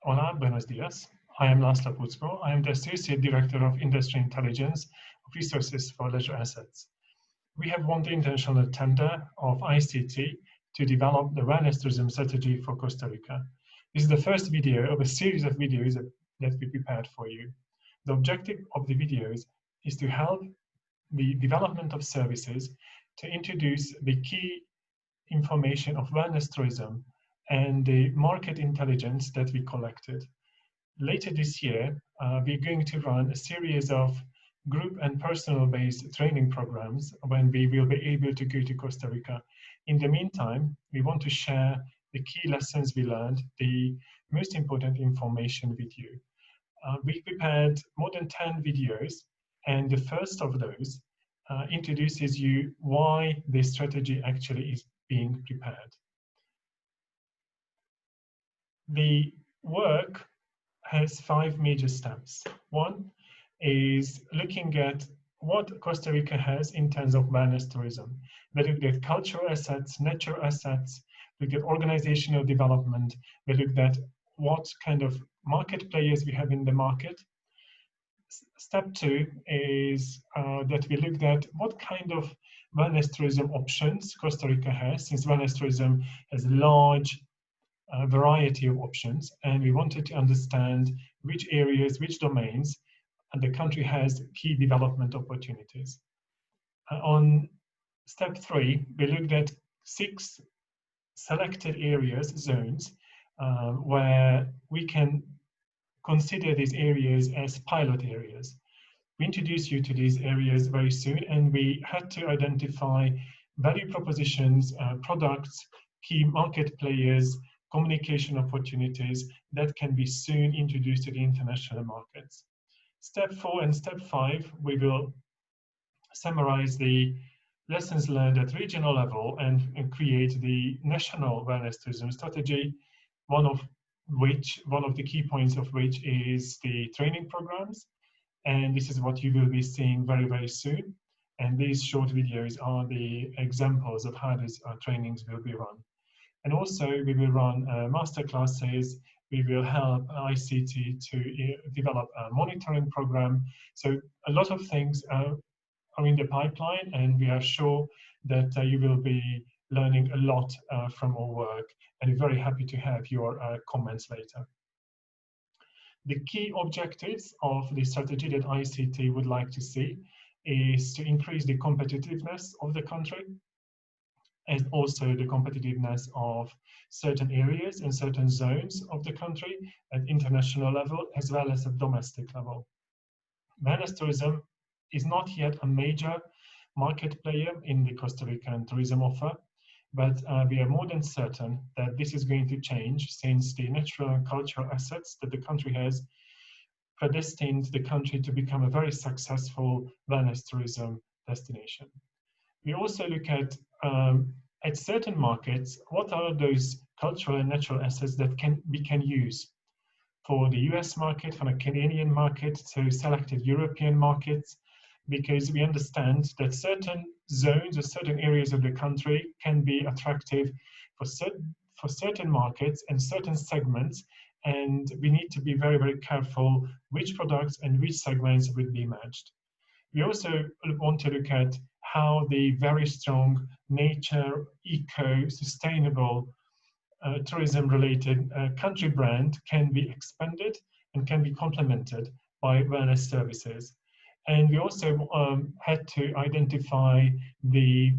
Hola, buenos días. I am Lászlo. I am the Associate Director of Industry Intelligence of Resources for Leisure Assets. We have won the international tender of ICT to develop the wellness tourism strategy for Costa Rica. This is the first video of a series of videos that we prepared for you. The objective of the videos is to help the development of services to introduce the key information of wellness tourism and the market intelligence that we collected. Later this year, we're going to run a series of group and personal-based training programs when we will be able to go to Costa Rica. In the meantime, we want to share the key lessons we learned, the most important information with you. We prepared more than 10 videos, and the first of those introduces you why this strategy actually is being prepared. The work has 5 major steps. One is looking at what Costa Rica has in terms of wellness tourism. We looked at cultural assets, natural assets, looked at organizational development, we looked at what kind of market players we have in the market. Step 2 is that we looked at what kind of wellness tourism options Costa Rica has, since wellness tourism has a large variety of options, and we wanted to understand which areas, which domains, and the country has key development opportunities. On step 3, we looked at 6 selected areas, zones, where we can consider these areas as pilot areas. We introduce you to these areas very soon, and we had to identify value propositions, products, key market players, communication opportunities that can be soon introduced to the international markets. Step 4 and step 5, we will summarize the lessons learned at regional level and create the national wellness tourism strategy, one of the key points of which is the training programs. And this is what you will be seeing very, very soon. And these short videos are the examples of how these trainings will be run. And also we will run master classes. We will help ICT to develop a monitoring program. So a lot of things are in the pipeline, and we are sure that you will be learning a lot from our work, and we're very happy to have your comments later. The key objectives of the strategy that ICT would like to see is to increase the competitiveness of the country, and also the competitiveness of certain areas and certain zones of the country at international level as well as at domestic level. Wellness tourism is not yet a major market player in the Costa Rican tourism offer, but we are more than certain that this is going to change, since the natural and cultural assets that the country has predestined the country to become a very successful wellness tourism destination. We also look at certain markets, what are those cultural and natural assets that we can use for the US market, for the Canadian market, so selected European markets, because we understand that certain zones or certain areas of the country can be attractive for certain markets and certain segments, and we need to be very, very careful which products and which segments will be matched. We also want to look at how the very strong nature, eco, sustainable tourism-related country brand can be expanded and can be complemented by wellness services. And we also had to identify the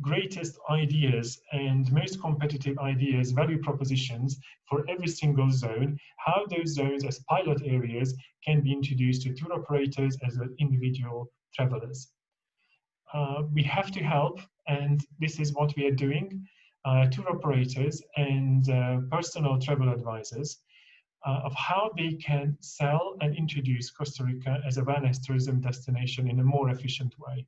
greatest ideas and most competitive ideas, value propositions for every single zone, how those zones as pilot areas can be introduced to tour operators as well individual travelers. We have to help, and this is what we are doing, tour operators and personal travel advisors of how they can sell and introduce Costa Rica as a wellness tourism destination in a more efficient way.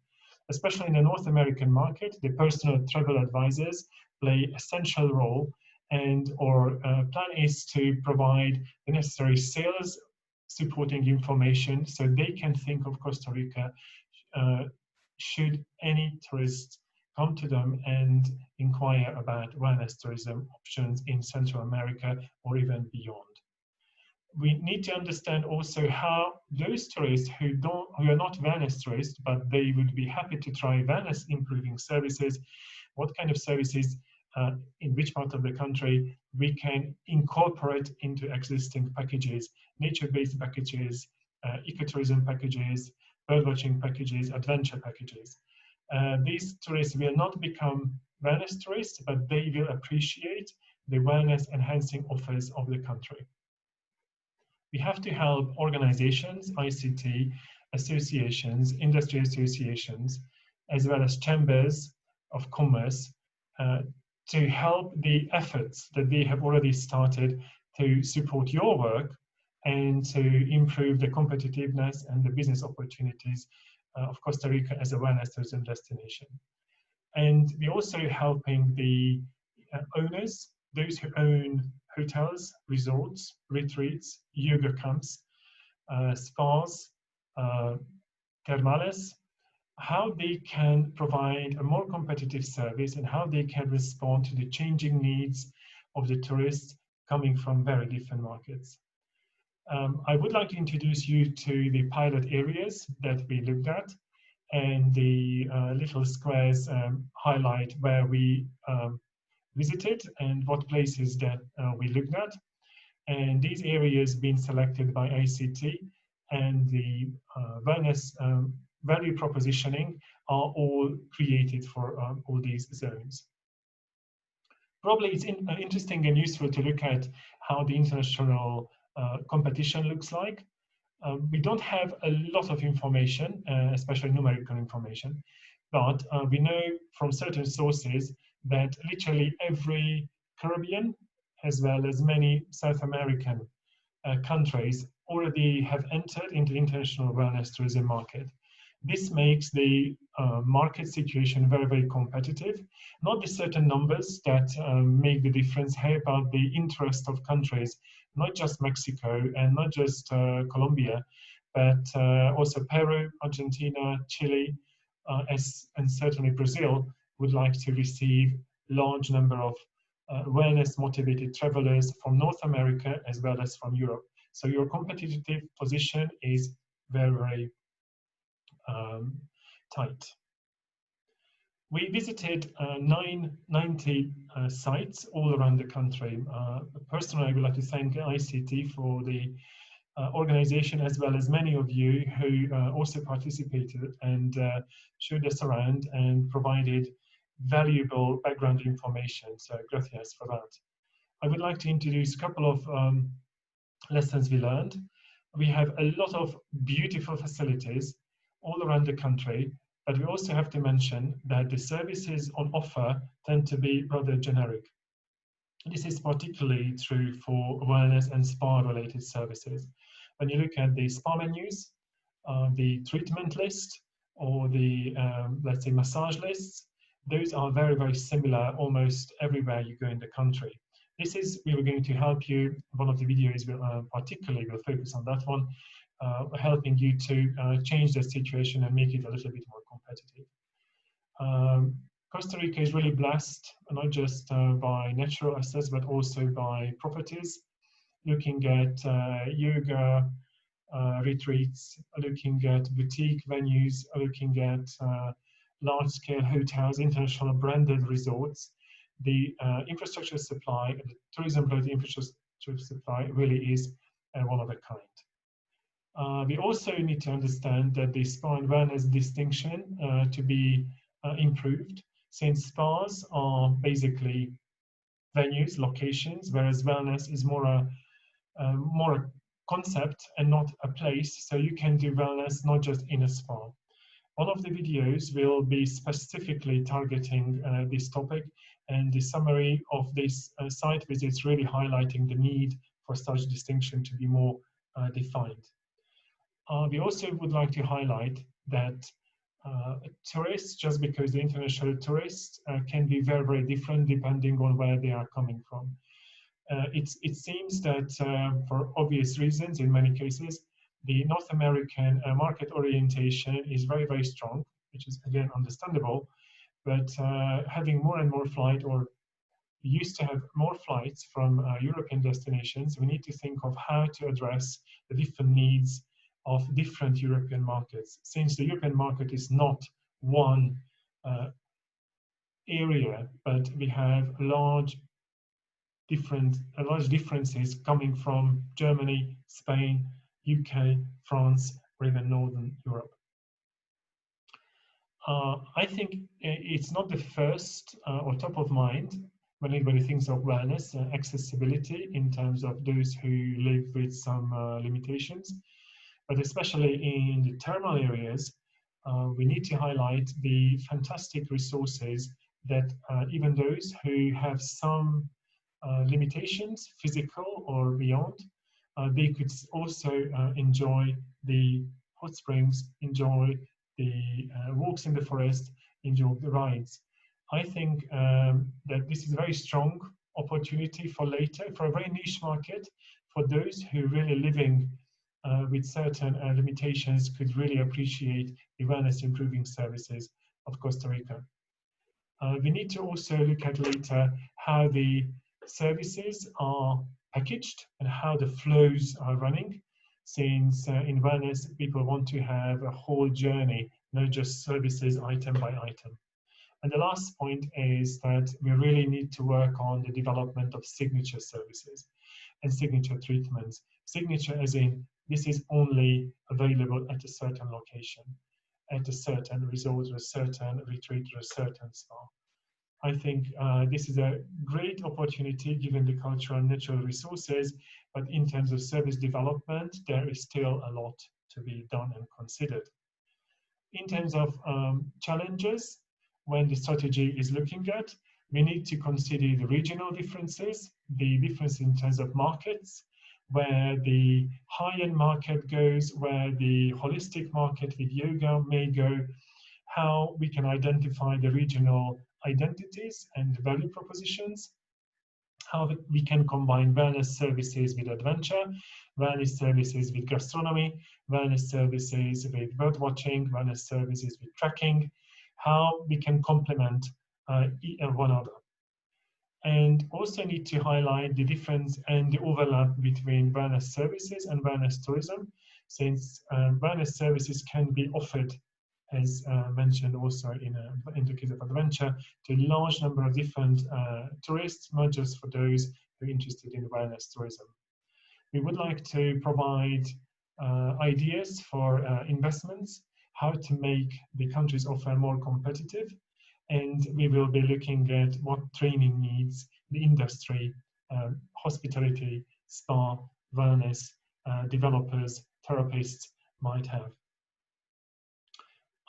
Especially in the North American market, the personal travel advisors play an essential role, and our plan is to provide the necessary sales supporting information so they can think of Costa Rica should any tourists come to them and inquire about wellness tourism options in Central America or even beyond. we need to understand also how those tourists who are not wellness tourists, but they would be happy to try wellness improving services, what kind of services in which part of the country we can incorporate into existing packages, nature-based packages, ecotourism packages, birdwatching packages, adventure packages. These tourists will not become wellness tourists, but they will appreciate the wellness enhancing offers of the country. We have to help organizations, ICT, associations, industry associations, as well as chambers of commerce to help the efforts that they have already started to support your work and to improve the competitiveness and the business opportunities of Costa Rica as a wellness tourism destination. And we're also helping the owners, those who own hotels, resorts, retreats, yoga camps, spas, thermales, how they can provide a more competitive service and how they can respond to the changing needs of the tourists coming from very different markets. I would like to introduce you to the pilot areas that we looked at, and the little squares highlight where we visited and what places that we looked at. And these areas being selected by ICT and the wellness value propositioning are all created for all these zones. Probably it's interesting and useful to look at how the international competition looks like. We don't have a lot of information, especially numerical information, but we know from certain sources that literally every Caribbean, as well as many South American countries, already have entered into the international wellness tourism market. This makes the market situation very, very competitive. Not the certain numbers that make the difference. How about the interest of countries, not just Mexico and not just Colombia, but also Peru, Argentina, Chile, and certainly Brazil would like to receive large number of wellness motivated travelers from North America as well as from Europe. So your competitive position is very, very tight. We visited 90 sites all around the country. Personally, I would like to thank ICT for the organization, as well as many of you who also participated and showed us around and provided valuable background information. So gracias for that. I would like to introduce a couple of lessons we learned. We have a lot of beautiful facilities all around the country, but we also have to mention that the services on offer tend to be rather generic. This is particularly true for wellness and spa related services. When you look at the spa menus, the treatment list, or the, let's say, massage lists, those are very, very similar almost everywhere you go in the country. This is, we were going to help you, one of the videos will particularly will focus on that one, helping you to change the situation and make it a little bit more competitive. Costa Rica is really blessed, not just by natural assets, but also by properties. Looking at yoga retreats, looking at boutique venues, looking at large-scale hotels, international branded resorts. The infrastructure supply, the tourism-related infrastructure supply really is one of a kind. We also need to understand that the spa and wellness distinction to be improved, since spas are basically venues, locations, whereas wellness is more a concept and not a place. So you can do wellness not just in a spa. One of the videos will be specifically targeting this topic, and the summary of this site visits really highlighting the need for such distinction to be more defined. We also would like to highlight that tourists, just because the international tourists can be very, very different depending on where they are coming from. It seems that for obvious reasons, in many cases, the North American market orientation is very, very strong, which is again understandable, but having more and more flight or we used to have more flights from European destinations. We need to think of how to address the different needs of different European markets. Since the European market is not one area, but we have large differences coming from Germany, Spain, UK, France, or even Northern Europe. I think it's not the first or top of mind when anybody thinks of wellness and accessibility in terms of those who live with some limitations, but especially in the thermal areas, we need to highlight the fantastic resources that even those who have some limitations, physical or beyond, they could also enjoy the hot springs, enjoy the walks in the forest, enjoy the rides. I think that this is a very strong opportunity for later, for a very niche market, for those who really living with certain limitations could really appreciate the wellness improving services of Costa Rica. We need to also look at later how the services are packaged and how the flows are running, since in wellness people want to have a whole journey, not just services item by item. And the last point is that we really need to work on the development of signature services and signature treatments. Signature as in this is only available at a certain location, at a certain resort, or a certain retreat, or a certain spa. I think this is a great opportunity given the cultural and natural resources, but in terms of service development, there is still a lot to be done and considered. In terms of challenges, when the strategy is looking at, we need to consider the regional differences, the difference in terms of markets, where the high-end market goes, where the holistic market with yoga may go, how we can identify the regional identities and value propositions, how we can combine wellness services with adventure, wellness services with gastronomy, wellness services with bird watching, wellness services with trekking, how we can complement one another. And also need to highlight the difference and the overlap between wellness services and wellness tourism, since wellness services can be offered, as mentioned also in the case of adventure, to a large number of different tourists, not just for those who are interested in wellness tourism. We would like to provide ideas for investments, how to make the country's offer more competitive, and we will be looking at what training needs the industry, hospitality, spa, wellness, developers, therapists might have.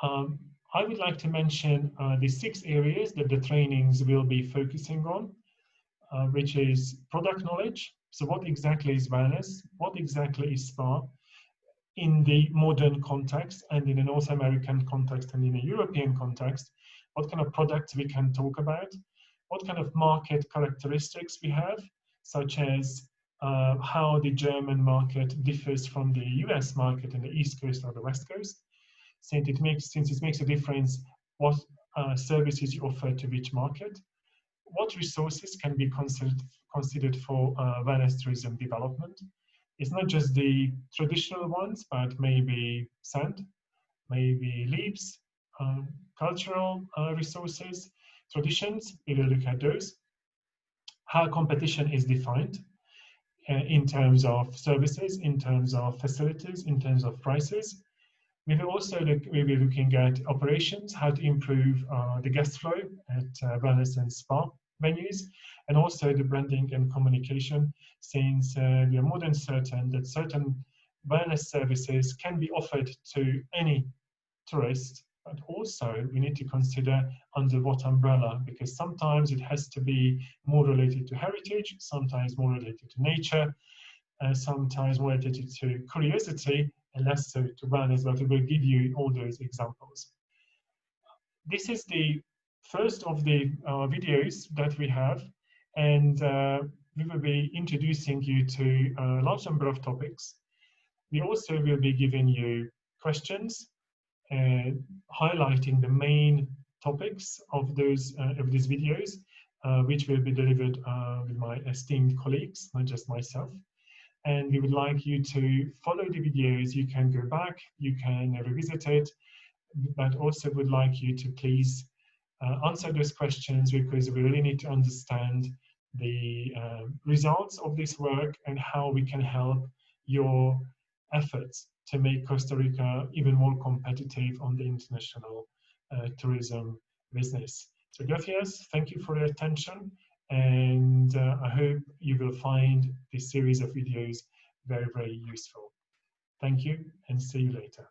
I would like to mention the 6 areas that the trainings will be focusing on, which is product knowledge. So what exactly is wellness? What exactly is spa? In the modern context and in a North American context and in a European context, what kind of products we can talk about, what kind of market characteristics we have, such as how the German market differs from the US market in the East Coast or the West Coast, since it makes a difference what services you offer to which market, what resources can be considered for wellness tourism development. It's not just the traditional ones, but maybe sand, maybe leaves, cultural resources, traditions, we will look at those. How competition is defined in terms of services, in terms of facilities, in terms of prices. We will also we'll be looking at operations, how to improve the guest flow at wellness and spa venues, and also the branding and communication, since we are more than certain that certain wellness services can be offered to any tourist, but also we need to consider under what umbrella, because sometimes it has to be more related to heritage, sometimes more related to nature, sometimes more related to curiosity, and less so to wellness, but we will give you all those examples. This is the first of the videos that we have, and we will be introducing you to a large number of topics. We also will be giving you questions, highlighting the main topics of these videos, which will be delivered with my esteemed colleagues, not just myself. And we would like you to follow the videos. You can go back, you can revisit it, but also would like you to please answer those questions, because we really need to understand the results of this work and how we can help your efforts to make Costa Rica even more competitive on the international tourism business. So gracias, thank you for your attention, and I hope you will find this series of videos very, very useful. Thank you, and see you later.